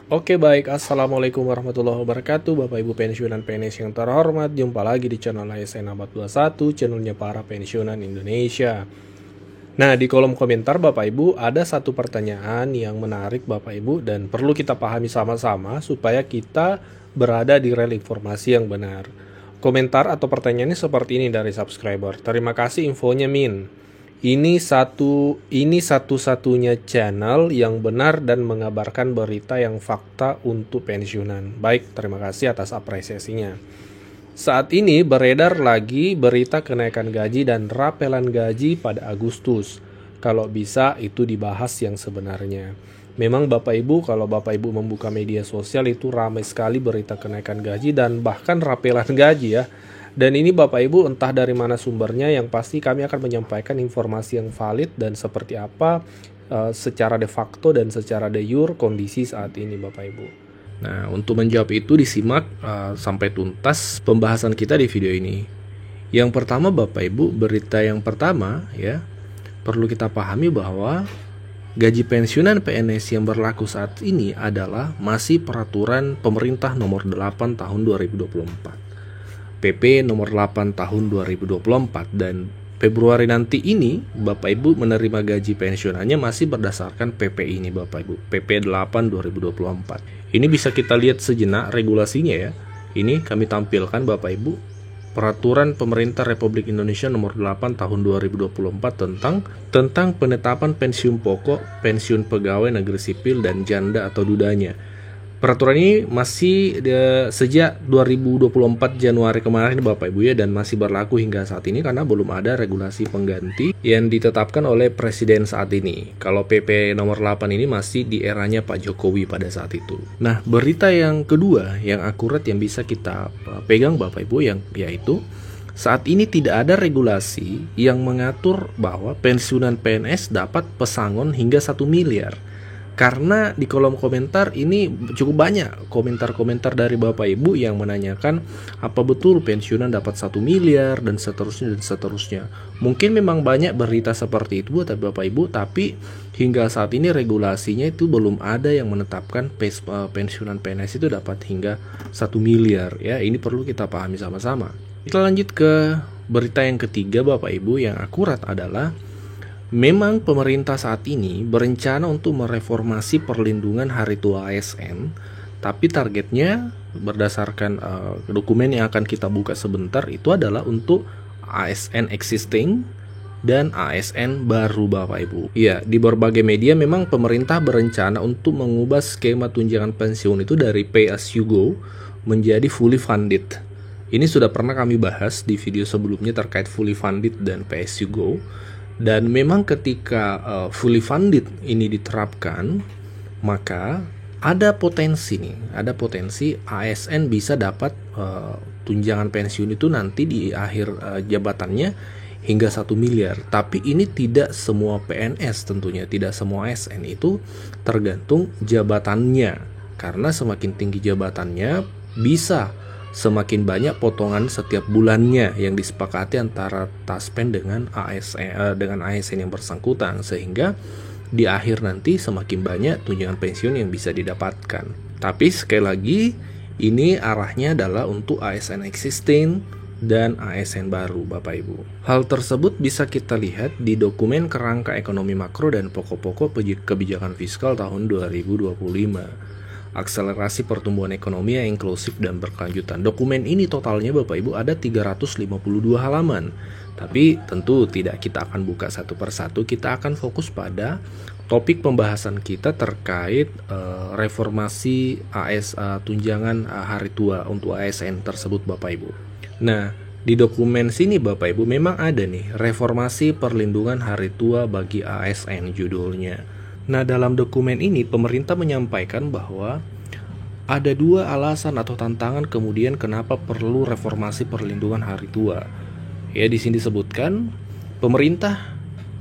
Oke baik, Assalamualaikum warahmatullahi wabarakatuh Bapak Ibu pensiunan PNS yang terhormat. Jumpa llagi di channel ASN Abad 21, channelnya para pensiunan Indonesia. Nah, di kolom komentar Bapak Ibu ada satu pertanyaan yang menarik Bapak Ibu dan perlu kita pahami sama-sama supaya kita berada di rel informasi yang benar. Komentar atau pertanyaannya seperti ini dari subscriber. Terima kasih infonya Min. Ini satu-satunya channel yang benar dan mengabarkan berita yang fakta untuk pensiunan. Baik, terima kasih atas apresiasinya. Saat ini beredar lagi berita kenaikan gaji dan rapelan gaji pada Agustus. Kalau bisa itu dibahas yang sebenarnya. Memang Bapak Ibu, kalau Bapak Ibu membuka media sosial itu ramai sekali berita kenaikan gaji dan bahkan rapelan gaji ya. Dan ini Bapak Ibu entah dari mana sumbernya, yang pasti kami akan menyampaikan informasi yang valid dan seperti apa secara de facto dan secara de jure kondisi saat ini Bapak Ibu. Nah, untuk menjawab itu disimak sampai tuntas pembahasan kita di video ini. Yang pertama Bapak Ibu, berita yang pertama ya, perlu kita pahami bahwa gaji pensiunan PNS yang berlaku saat ini adalah masih peraturan pemerintah nomor 8 tahun 2024. PP nomor 8 tahun 2024 dan Februari nanti ini Bapak Ibu menerima gaji pensiunannya masih berdasarkan PP ini Bapak Ibu, PP 8 2024. Ini bisa kita lihat sejenak regulasinya ya. Ini kami tampilkan Bapak Ibu, Peraturan Pemerintah Republik Indonesia nomor 8 tahun 2024 tentang penetapan pensiun pokok, pensiun pegawai negeri sipil dan janda atau dudanya. Peraturan ini masih sejak 2024 Januari kemarin Bapak Ibu ya, dan masih berlaku hingga saat ini karena belum ada regulasi pengganti yang ditetapkan oleh Presiden saat ini. Kalau PP nomor 8 ini masih di eranya Pak Jokowi pada saat itu. Nah, berita yang kedua yang akurat yang bisa kita pegang Bapak Ibu yaitu saat ini tidak ada regulasi yang mengatur bahwa pensiunan PNS dapat pesangon hingga 1 miliar. Karena di kolom komentar ini cukup banyak komentar-komentar dari Bapak Ibu yang menanyakan apa betul pensiunan dapat 1 miliar dan seterusnya. Mungkin memang banyak berita seperti itu Bapak Ibu, tapi hingga saat ini regulasinya itu belum ada yang menetapkan pensiunan PNS itu dapat hingga 1 miliar ya. Ini perlu kita pahami sama-sama. Kita lanjut ke berita yang ketiga Bapak Ibu yang akurat adalah memang pemerintah saat ini berencana untuk mereformasi perlindungan hari tua ASN, tapi targetnya berdasarkan dokumen yang akan kita buka sebentar itu adalah untuk ASN existing dan ASN baru Bapak Ibu. Ya, di berbagai media memang pemerintah berencana untuk mengubah skema tunjangan pensiun itu dari pay as you go menjadi fully funded. Ini sudah pernah kami bahas di video sebelumnya terkait fully funded dan pay as you go. Dan memang ketika fully funded ini diterapkan, maka ada potensi ASN bisa dapat tunjangan pensiun itu nanti di akhir jabatannya hingga 1 miliar. Tapi ini tidak semua PNS tentunya, tidak semua ASN, itu tergantung jabatannya. Karena semakin tinggi jabatannya bisa semakin banyak potongan setiap bulannya yang disepakati antara Taspen dengan ASN yang bersangkutan, sehingga di akhir nanti semakin banyak tunjangan pensiun yang bisa didapatkan. Tapi sekali lagi ini arahnya adalah untuk ASN existing dan ASN baru Bapak Ibu. Hal tersebut bisa kita lihat di dokumen kerangka ekonomi makro dan pokok-pokok kebijakan fiskal tahun 2025. Akselerasi pertumbuhan ekonomi yang inklusif dan berkelanjutan. Dokumen ini totalnya Bapak Ibu ada 352 halaman. Tapi tentu tidak kita akan buka satu persatu, kita akan fokus pada topik pembahasan kita terkait reformasi tunjangan hari tua untuk ASN tersebut Bapak Ibu. Nah, di dokumen sini Bapak Ibu memang ada nih reformasi perlindungan hari tua bagi ASN judulnya. Nah, dalam dokumen ini pemerintah menyampaikan bahwa ada 2 alasan atau tantangan kemudian kenapa perlu reformasi perlindungan hari tua. Ya, di sini disebutkan pemerintah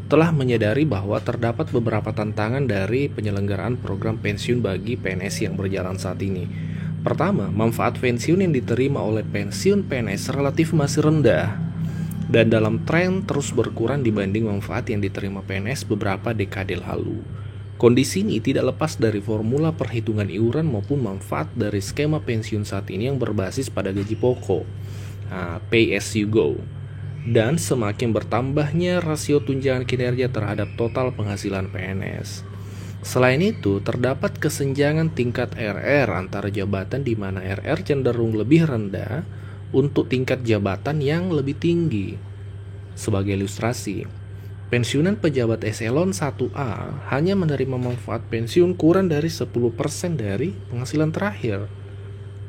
telah menyadari bahwa terdapat beberapa tantangan dari penyelenggaraan program pensiun bagi PNS yang berjalan saat ini. Pertama, manfaat pensiun yang diterima oleh pensiun PNS relatif masih rendah. dan dalam tren terus berkurang dibanding manfaat yang diterima PNS beberapa dekade lalu. Kondisi ini tidak lepas dari formula perhitungan iuran maupun manfaat dari skema pensiun saat ini yang berbasis pada gaji pokok, pay as you go, dan semakin bertambahnya rasio tunjangan kinerja terhadap total penghasilan PNS. Selain itu, terdapat kesenjangan tingkat RR antara jabatan di mana RR cenderung lebih rendah untuk tingkat jabatan yang lebih tinggi. Sebagai ilustrasi, pensiunan pejabat eselon 1A hanya menerima manfaat pensiun kurang dari 10% dari penghasilan terakhir.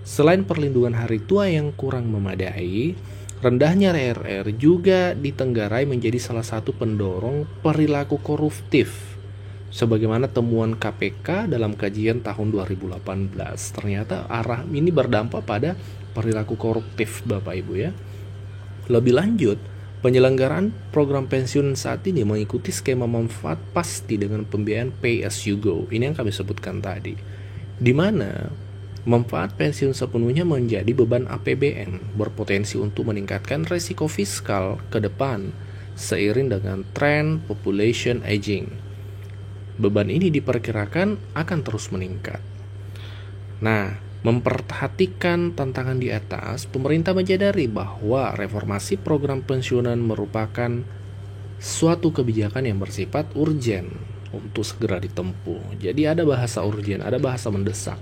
Selain perlindungan hari tua yang kurang memadai, rendahnya RR juga ditenggarai menjadi salah satu pendorong perilaku koruptif. Sebagaimana temuan KPK dalam kajian tahun 2018, ternyata arah ini berdampak pada perilaku koruptif Bapak Ibu ya. Lebih lanjut, penyelenggaraan program pensiun saat ini mengikuti skema manfaat pasti dengan pembiayaan pay as you go. Ini yang kami sebutkan tadi. Di mana manfaat pensiun sepenuhnya menjadi beban APBN, berpotensi untuk meningkatkan resiko fiskal ke depan seiring dengan tren population aging. Beban ini diperkirakan akan terus meningkat. Nah, memperhatikan tantangan di atas, pemerintah menyadari bahwa reformasi program pensiunan merupakan suatu kebijakan yang bersifat urgen untuk segera ditempuh. Jadi ada bahasa urgen, ada bahasa mendesak.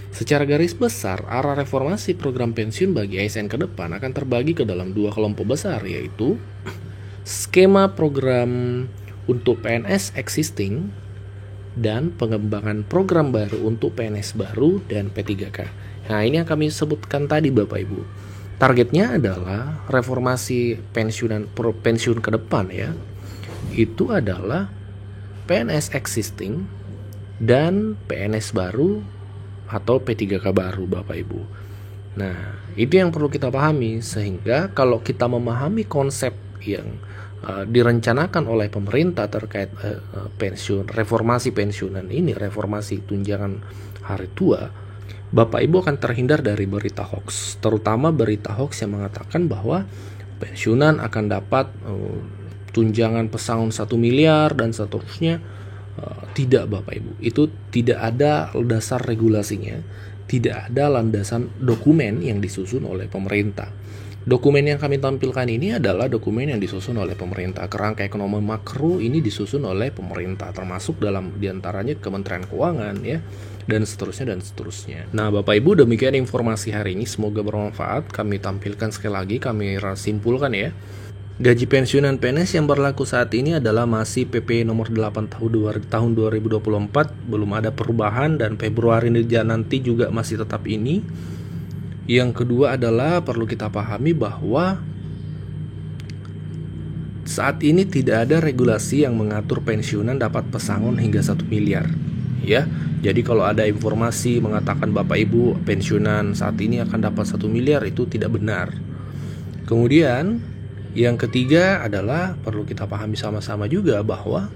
Secara garis besar, arah reformasi program pensiun bagi ASN ke depan akan terbagi ke dalam dua kelompok besar, yaitu skema program untuk PNS existing dan pengembangan program baru untuk PNS baru dan P3K. Nah, ini yang kami sebutkan tadi Bapak Ibu. Targetnya adalah reformasi pensiun ke depan ya. Itu adalah PNS existing dan PNS baru atau P3K baru Bapak Ibu. Nah, itu yang perlu kita pahami sehingga kalau kita memahami konsep yang direncanakan oleh pemerintah terkait reformasi pensiunan ini, reformasi tunjangan hari tua, Bapak Ibu akan terhindar dari berita hoax, terutama berita hoax yang mengatakan bahwa pensiunan akan dapat tunjangan pesangon 1 miliar dan seterusnya. Tidak Bapak Ibu, itu tidak ada dasar regulasinya, tidak ada landasan dokumen yang disusun oleh pemerintah. Dokumen yang kami tampilkan ini adalah dokumen yang disusun oleh pemerintah. Kerangka ekonomi makro ini disusun oleh pemerintah, termasuk dalam diantaranya Kementerian Keuangan ya, dan seterusnya. Nah Bapak Ibu, demikian informasi hari ini, semoga bermanfaat. Kami tampilkan sekali lagi, kami simpulkan ya. Gaji pensiunan PNS yang berlaku saat ini adalah masih PP nomor 8 tahun 2024, belum ada perubahan, dan Februari nanti juga masih tetap ini. Yang kedua adalah perlu kita pahami bahwa saat ini tidak ada regulasi yang mengatur pensiunan dapat pesangon hingga 1 miliar ya. Jadi kalau ada informasi mengatakan Bapak Ibu pensiunan saat ini akan dapat 1 miliar, itu tidak benar. Kemudian yang ketiga adalah perlu kita pahami sama-sama juga bahwa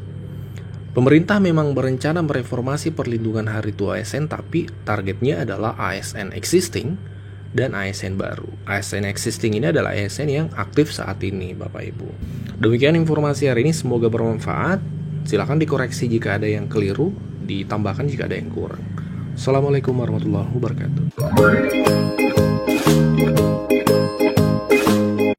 pemerintah memang berencana mereformasi perlindungan hari tua ASN, tapi targetnya adalah ASN existing dan ASN baru. ASN existing ini adalah ASN yang aktif saat ini Bapak Ibu. Demikian informasi hari ini, semoga bermanfaat. Silakan dikoreksi jika ada yang keliru, ditambahkan jika ada yang kurang. Assalamualaikum warahmatullahi wabarakatuh.